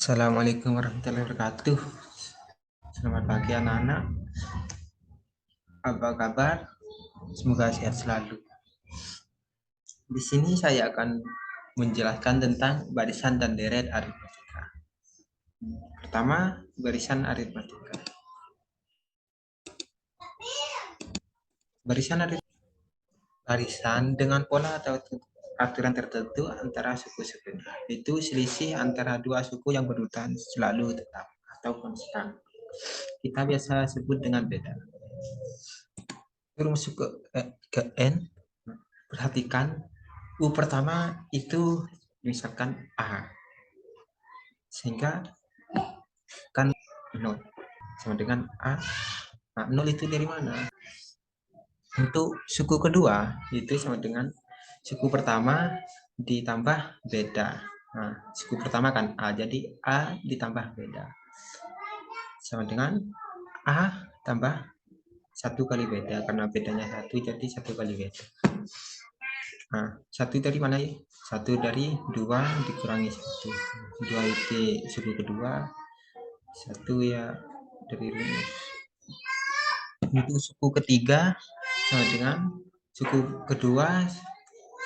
Assalamualaikum warahmatullahi wabarakatuh. Selamat pagi anak-anak. Apa kabar? Semoga sehat selalu. Di sini saya akan menjelaskan tentang barisan dan deret aritmatika. Pertama, barisan aritmatika. Barisan dengan pola atau aturan tertentu antara suku-suku. Itu selisih antara dua suku yang berurutan selalu tetap atau konstan. Kita biasa sebut dengan beda. Rumus ke N, perhatikan U pertama itu misalkan A, sehingga kan 0 sama dengan A. Nah, 0 itu dari mana? Untuk suku kedua itu sama dengan suku pertama ditambah beda. Nah, suku pertama kan A, jadi A ditambah beda sama dengan A tambah satu kali beda, karena bedanya satu jadi satu kali beda. Nah, satu dari mana ya? Satu dari 2 dikurangi 1. 2 itu suku kedua, 1 ya dari rumus. Untuk suku ketiga sama dengan suku kedua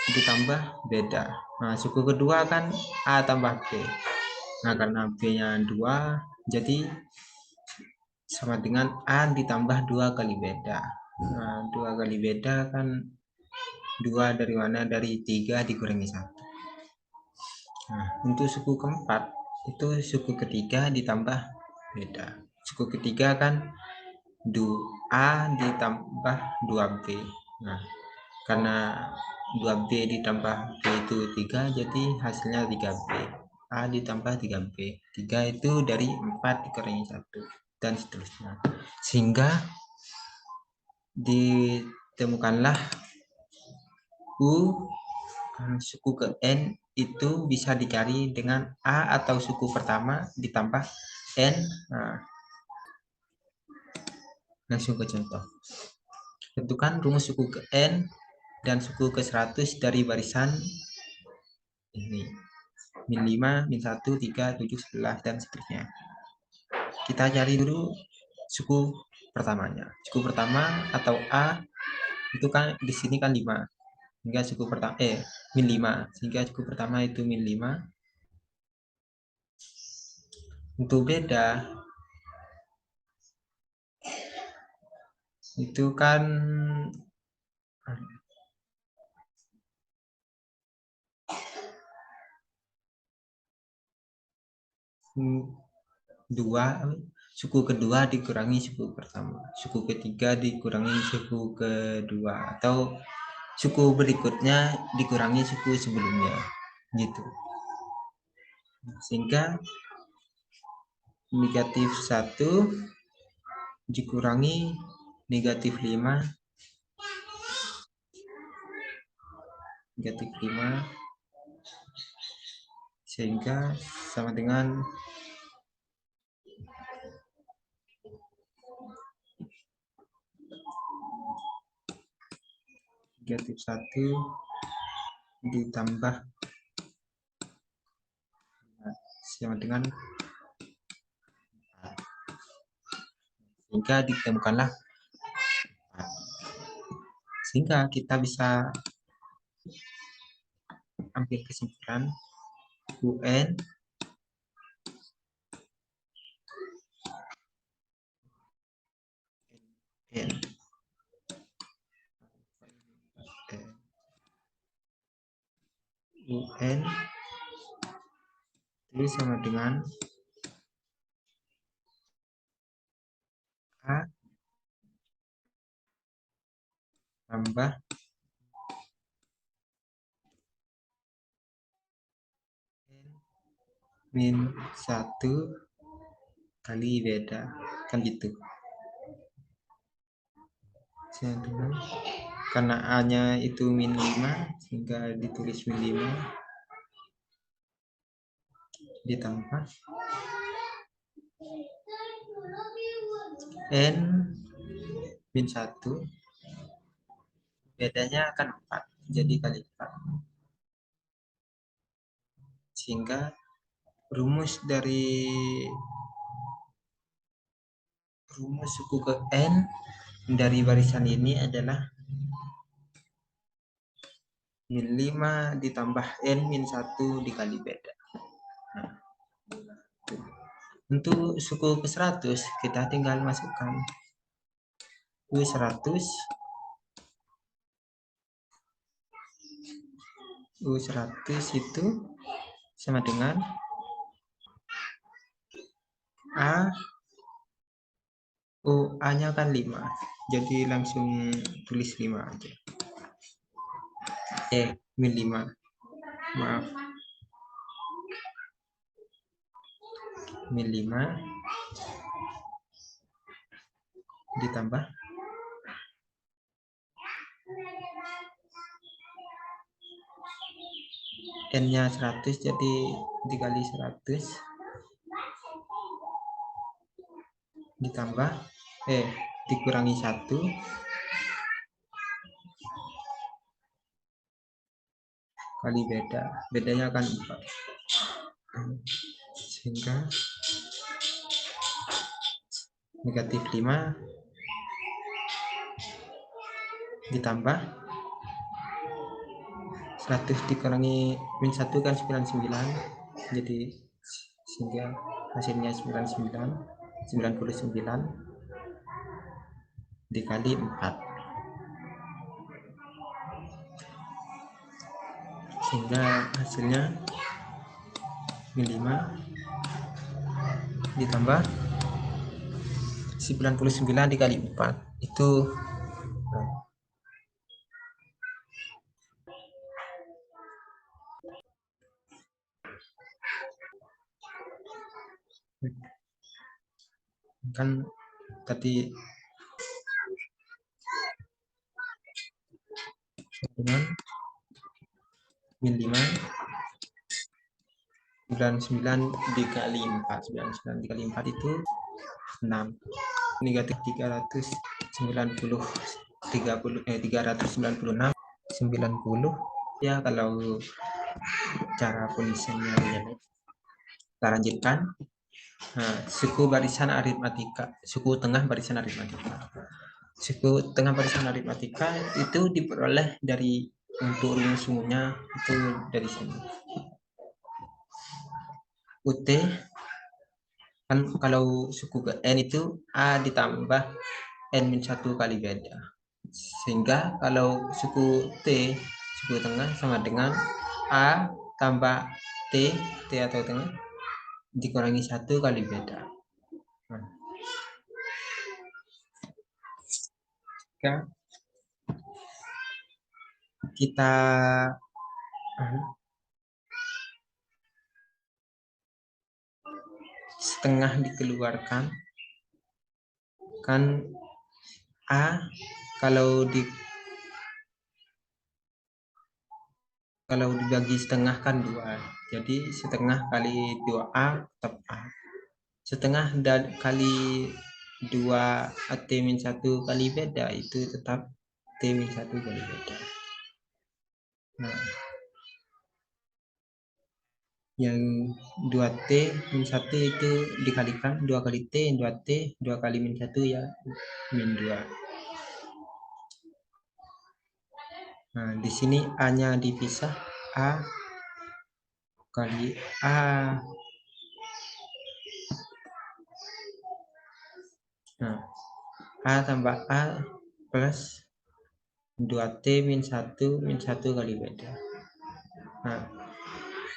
ditambah beda. Nah, suku kedua kan A tambah B. Nah, karena B-nya 2, jadi sama dengan A ditambah 2 kali beda. Nah, 2 kali beda kan 2 dari mana? Dari 3 dikurangi 1. Nah, untuk suku keempat itu suku ketiga ditambah beda. Suku ketiga kan A ditambah 2B. Nah, karena 2B ditambah B itu 3, jadi hasilnya 3B. A ditambah 3B. 3 itu dari 4 dikurangi 1 dan seterusnya. Sehingga ditemukanlah U suku ke N itu bisa dicari dengan A atau suku pertama ditambah N. Nah, langsung ke contoh. Tentukan rumus suku ke N dan suku ke 100 dari barisan ini. Min 5, min 1, 3, 7, 11, dan seterusnya. Kita cari dulu suku pertamanya. Suku pertama atau A itu kan di sini kan 5. Sehingga suku pertama min 5. Sehingga suku pertama itu min 5. Untuk beda itu kan 2, suku kedua dikurangi suku pertama, suku ketiga dikurangi suku kedua, atau suku berikutnya dikurangi suku sebelumnya, gitu. Sehingga negatif 1 dikurangi negatif 5, negatif 5, sehingga sama dengan negatif 1 ditambah sama dengan 4. Sehingga ditemukanlah 4. Sehingga kita bisa ambil kesimpulan UN N UN itu sama dengan A tambah min 1 kali beda, kan gitu. Karena A nya itu min 5 sehingga ditulis min 5 ditambah N min 1, bedanya akan 4, jadi kali 4, sehingga rumus suku ke N dari barisan ini adalah min 5 ditambah N min 1 dikali beda. Nah, untuk suku ke 100 kita tinggal masukkan U100 itu sama dengan A. A-nya kan 5. Jadi langsung tulis 5 aja. Min 5. Maaf. Min 5 ditambah N-nya 100, jadi dikali 100 ditambah dikurangi 1 kali bedanya kan 4, sehingga negatif 5 ditambah 100 dikurangi min 1 kan 99, jadi sehingga hasilnya 99 dikali 4, sehingga hasilnya min 5 ditambah 99 dikali 4 itu kan tadi dengan min 5 99 dikali 4 itu 6, negatif 396 90 ya kalau cara penulisannya jelek. Kita lanjutkan. Nah, suku tengah barisan aritmatika. Suku tengah barisan aritmatika itu diperoleh dari untuk rumus sungguhnya itu dari sini. UT kan kalau suku ke N itu A ditambah N-1 kali beda. Sehingga kalau suku tengah sama dengan A tambah T atau tengah dikurangi 1 kali beda. Nah, kita setengah dikeluarkan kan A kalau dibagi setengah kan 2, jadi setengah kali 2A tetap A, setengah kali 2 T-1 kali beda itu tetap T-1 kali beda. Nah, yang 2T-1 itu dikalikan 2 kali T, 2T, 2 kali min 1 ya min 2. Nah, di sini A-nya dipisah, A kali A. Nah, A tambah A plus 2T min 1 kali beda. Nah,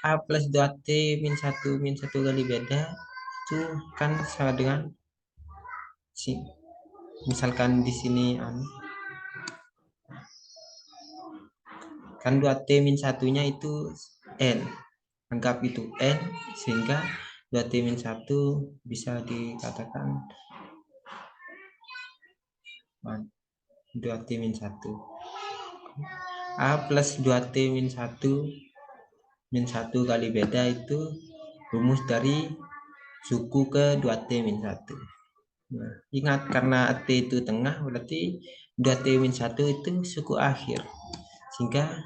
A plus 2T min 1 kali beda itu kan sama dengan misalkan di sini kan 2T min 1-nya itu N, anggap itu N, sehingga 2T min 1 bisa dikatakan 2T min 1 A plus 2T min 1 kali beda itu rumus dari suku ke 2T min 1. Nah, ingat karena T itu tengah berarti 2T min 1 itu suku akhir, sehingga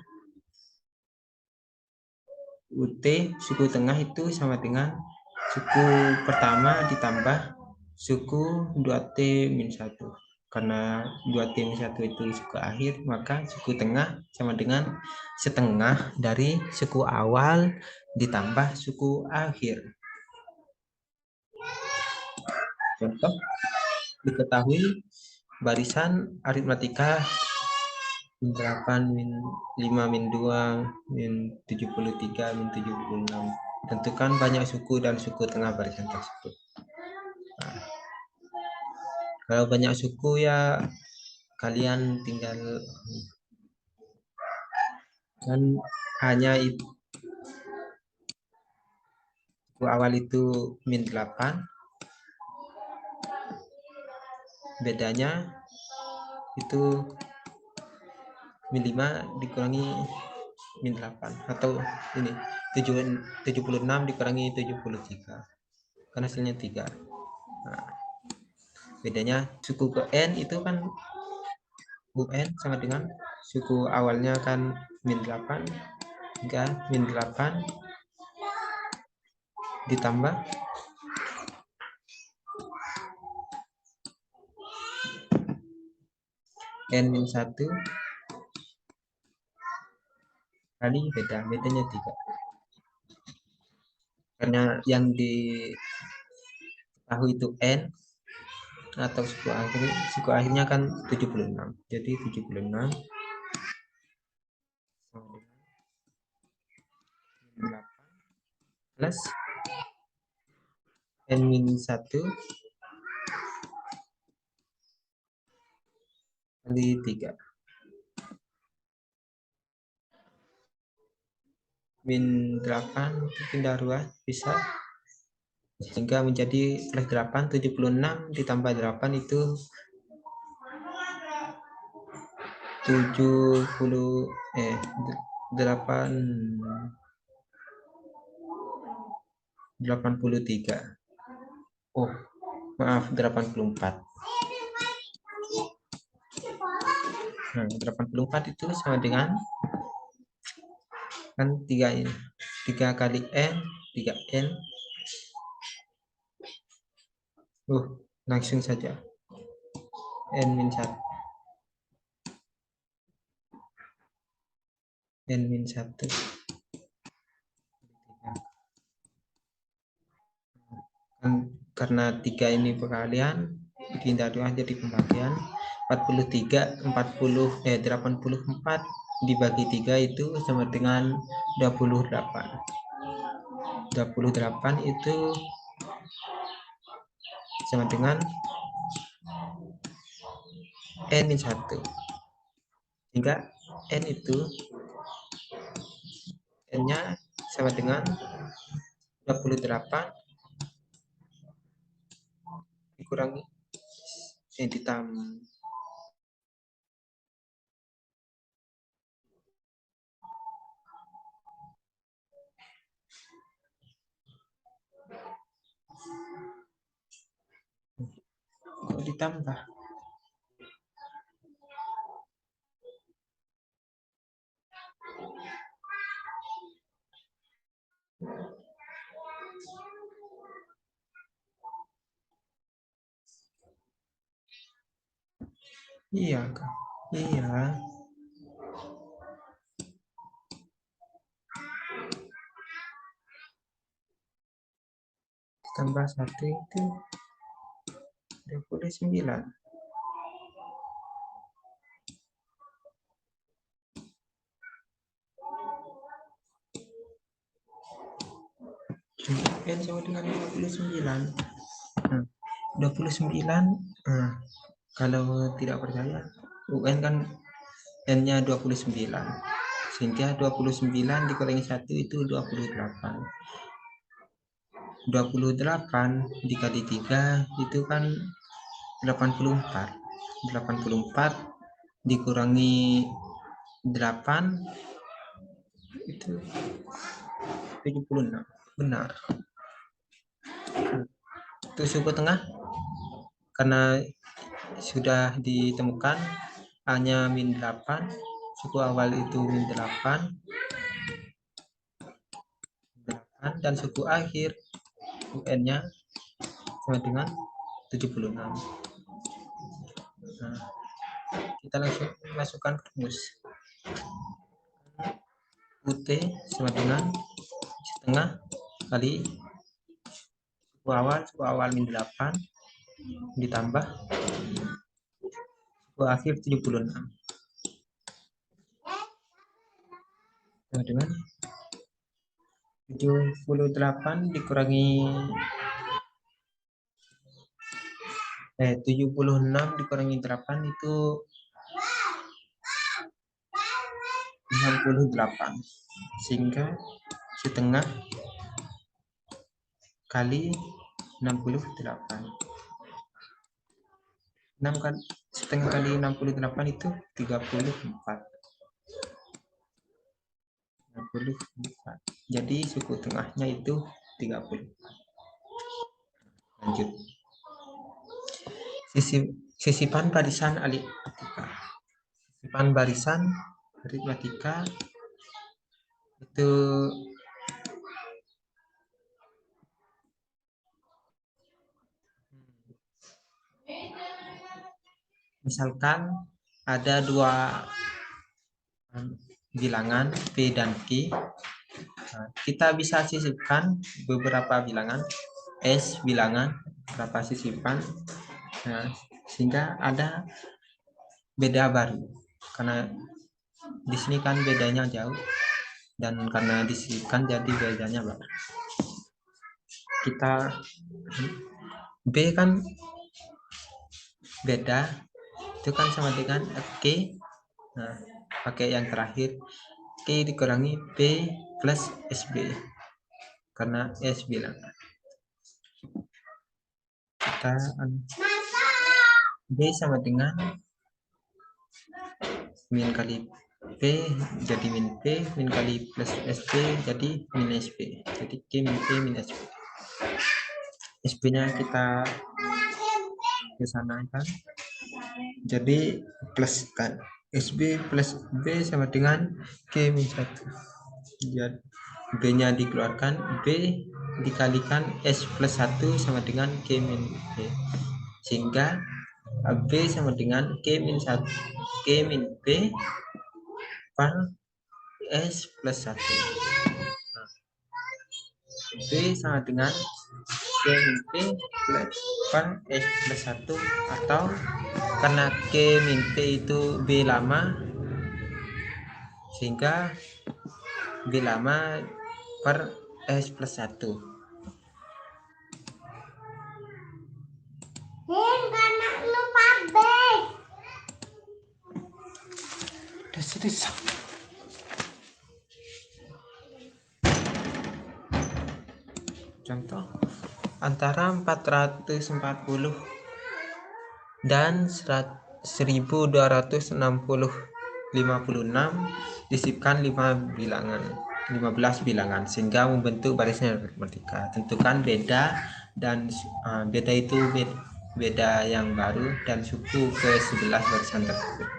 UT suku tengah itu sama dengan suku pertama ditambah suku 2T min 1. Karena 2T min 1 itu suku akhir, maka suku tengah sama dengan setengah dari suku awal ditambah suku akhir. Contoh, diketahui barisan aritmatika min 8, min 5, min 2, min 73, min 76. Tentukan banyak suku dan suku tengah barisan tersebut. Nah, kalau banyak suku ya kalian tinggal kan hanya itu suku awal itu min 8, bedanya itu min 5 dikurangi min 8, atau ini 76 dikurangi 73, kan hasilnya 3. Nah, bedanya suku ke N itu kan UN sama dengan suku awalnya kan min 8 hingga min 8 ditambah N min 1 kali bedanya 3. Karena yang diketahui itu N atau suku akhirnya kan 76. Jadi 76 plus N min 1 kali 3. Min 8 pindah ruas bisa, sehingga menjadi plus 8, 76 ditambah 8 itu 83. Oh, maaf, 84. Nah, 84 itu sama dengan kan 3 ini. 3 kali N, 3N. Langsung saja. N min 1. N min 1. Karena 3 ini perkalian, pindah dua jadi pembagian. 84 dibagi 3 itu sama dengan 28. 28 itu sama dengan N min 1. Sehingga N itu N-nya sama dengan 28 dikurangi ditambah kok ditambah. Iya kan? Iya. Tambah 1 itu 29. N sama dengan 29. Nah, 29. Nah, kalau tidak percaya, UN kan N-nya 29. Sehingga 29 dikurangi 1 itu 28. 28 dikali 3 itu kan 84. 84 dikurangi 8 itu 76. Benar. Itu suku tengah karena sudah ditemukan hanya min 8, suku awal itu min 8, dan suku akhir UN-nya sama dengan 76. Nah, kita langsung masukkan rumus. UT sama dengan setengah kali suku awal min 8 ditambah suku akhir 76 sama dengan 78 dikurangi 76 dikurangi 8 itu 68, sehingga setengah kali 68. 6 kan setengah kali 68 itu 34. Jadi suku tengahnya itu 30. Lanjut. Sisipan barisan aritmatika. Sisipan barisan aritmatika itu misalkan ada dua bilangan P dan Q. Nah, kita bisa sisipkan beberapa bilangan S bilangan berapa sisipan, nah, sehingga ada beda baru karena di sini kan bedanya jauh dan karena disisipkan jadi bedanya baru. Kita B kan beda itu kan sama dengan Q. Nah, pakai yang terakhir Q dikurangi P plus SB karena S bilangan. Kita B sama dengan min kali P jadi min P, min kali plus SP jadi min SP, jadi Q min P min SP. SP nya kita ke sana kan, jadi plus kan SB plus B sama dengan Q min 1. Jadi B nya dikeluarkan, B dikalikan S plus 1 sama dengan Q min B, sehingga B sama dengan Q min 1 Q min B per S plus 1. Nah, B sama dengan Q min P plus per S plus 1, atau karena Q min P itu B lama sehingga B lama per S plus 1. Contoh antara 440 dan 1256 disipkan 15 bilangan sehingga membentuk barisan aritmatika. Tentukan beda dan beda itu beda yang baru dan suku ke-11 barisan tersebut.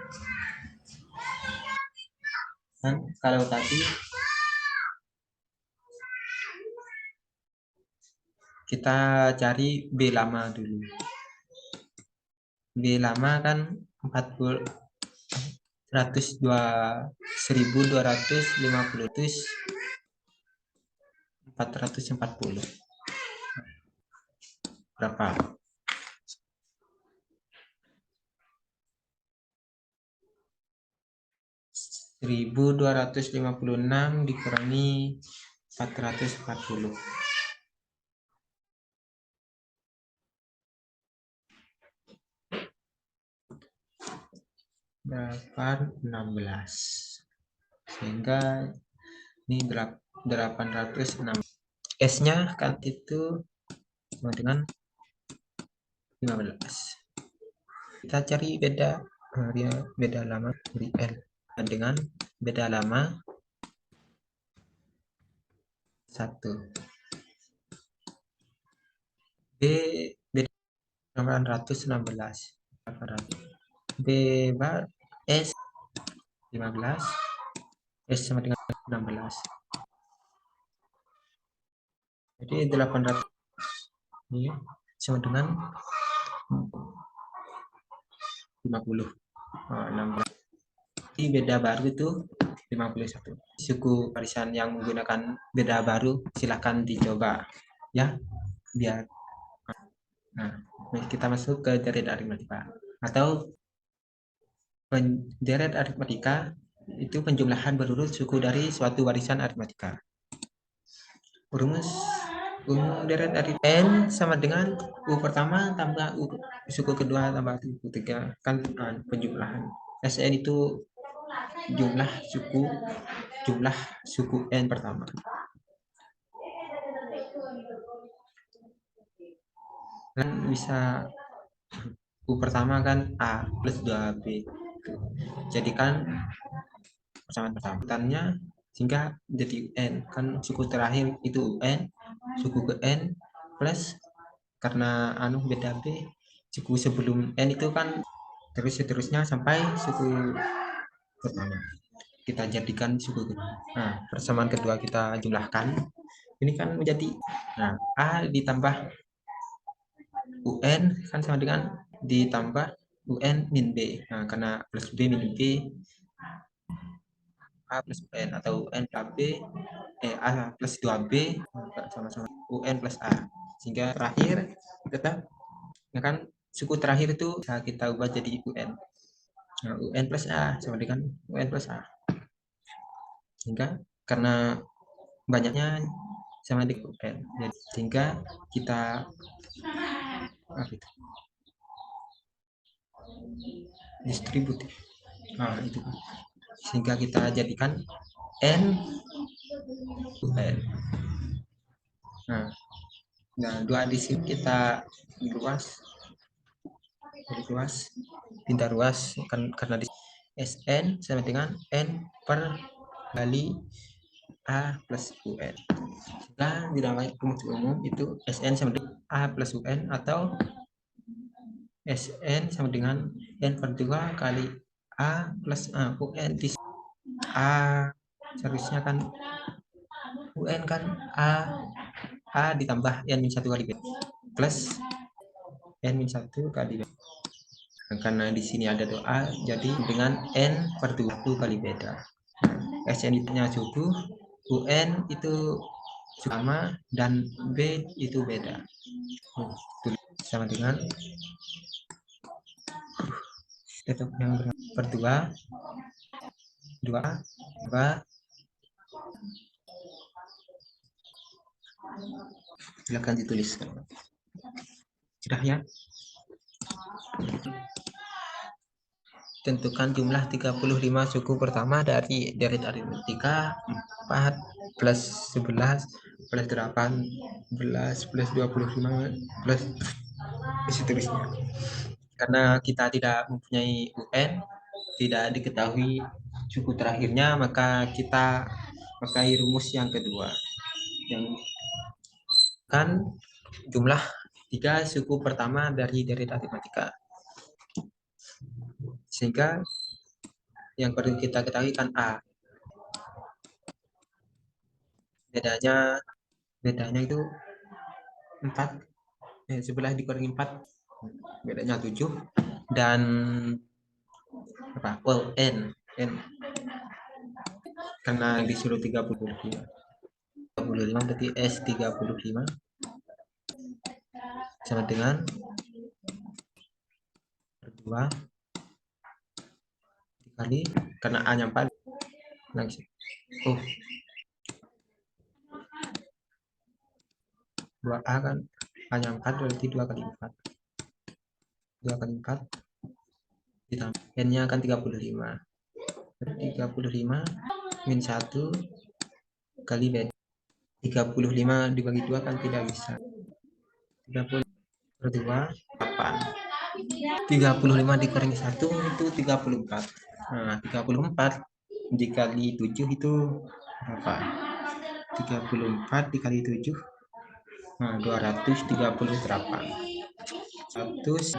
Dan kalau tadi kita cari B lama dulu. B lama kan 450 berapa? 1256 dikurangi 440. Dapat 16. Sehingga ini 806. S-nya kan itu sama dengan 15. Kita cari beda lama dari L dengan beda lama 1. B beda 816. B bar S 15, S sama dengan 16. Jadi 800 ini sama dengan 50. 16. Jadi beda baru itu 51. Suku warisan yang menggunakan beda baru silahkan dicoba ya, biar nah, kita masuk ke deret aritmatika atau deret aritmatika itu penjumlahan berurut suku dari suatu warisan aritmatika. Rumus umum deret dari n sama dengan u pertama tambah u suku kedua tambah u ketiga kan penjumlahan. Sn itu jumlah suku n pertama. Kan bisa u pertama kan a plus 2b. Jadikan persamaan pertama. Tanya sehingga jadi n kan suku terakhir itu un, suku ke n plus karena beda b, suku sebelum n itu kan terus seterusnya sampai suku pertama. Kita jadikan suku kedua. Nah, persamaan kedua kita jumlahkan. Ini kan menjadi a ditambah un kan sama dengan ditambah un min b. Nah, karena plus b min b a plus un atau un plus b a plus 2b sama-sama un plus a, sehingga terakhir tetap kan suku terakhir itu bisa kita ubah jadi un. Nah, un plus a sama dengan un plus a, sehingga karena banyaknya sama dengan un, jadi, sehingga kita itu distributif. Nah, itu sehingga kita jadikan n un. Nah, dua di sini kita pindah ruas kan karena di Sn sama dengan n per kali a plus un. Nah, di dalam rumus umum itu Sn sama dengan a plus un atau Sn sama dengan n per 2 kali a plus un di a seharusnya kan un kan a ditambah n min 1 kali b plus n min 1 kali b. Karena di sini ada doa jadi dengan n per 2 kali beda. Sn nya suku, un itu sama dan b itu beda. Sama dengan tetap yang per 2 silakan dituliskan. Sudah ya? Tentukan jumlah 35 suku pertama dari deret aritmatika 4 plus 11 plus 18 plus 25 plus seterusnya. Karena kita tidak mempunyai UN, tidak diketahui suku terakhirnya, maka kita pakai rumus yang kedua, yang kan jumlah 3 suku pertama dari deret aritmatika. Sehingga yang perlu kita ketahui kan A. Bedanya itu 4. Sebelah dikurangi 4. Bedanya 7. Dan N. Karena disuruh 35. 35 berarti S 35 sama dengan 2 dikali karena A nya 4 langsung 2A kan A nya 4 berarti 2 kali 4 ditambah N nya kan 35 min 1 kali B 35 dibagi 2 kan tidak bisa 30 per 2 8 35 dikurangi 1 itu 34. Nah, 34 dikali 7 itu berapa? 34 dikali 7. Nah, 238. 100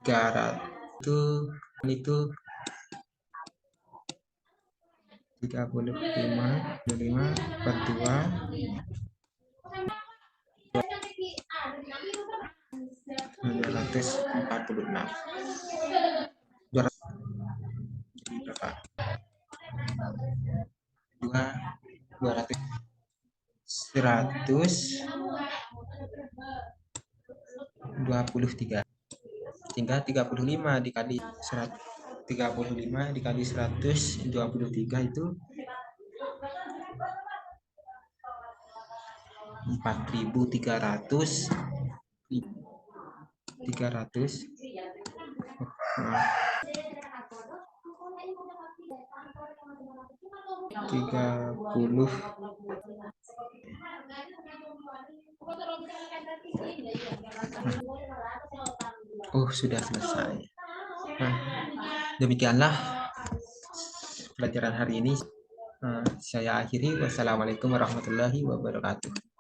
300 itu 35 per 2 246 berapa? 200 123 tinggal 35 dikali 35 dikali 123 itu 4.300 30. Oh, sudah selesai. Nah, demikianlah pelajaran hari ini. Saya akhiri. Wassalamualaikum warahmatullahi wabarakatuh.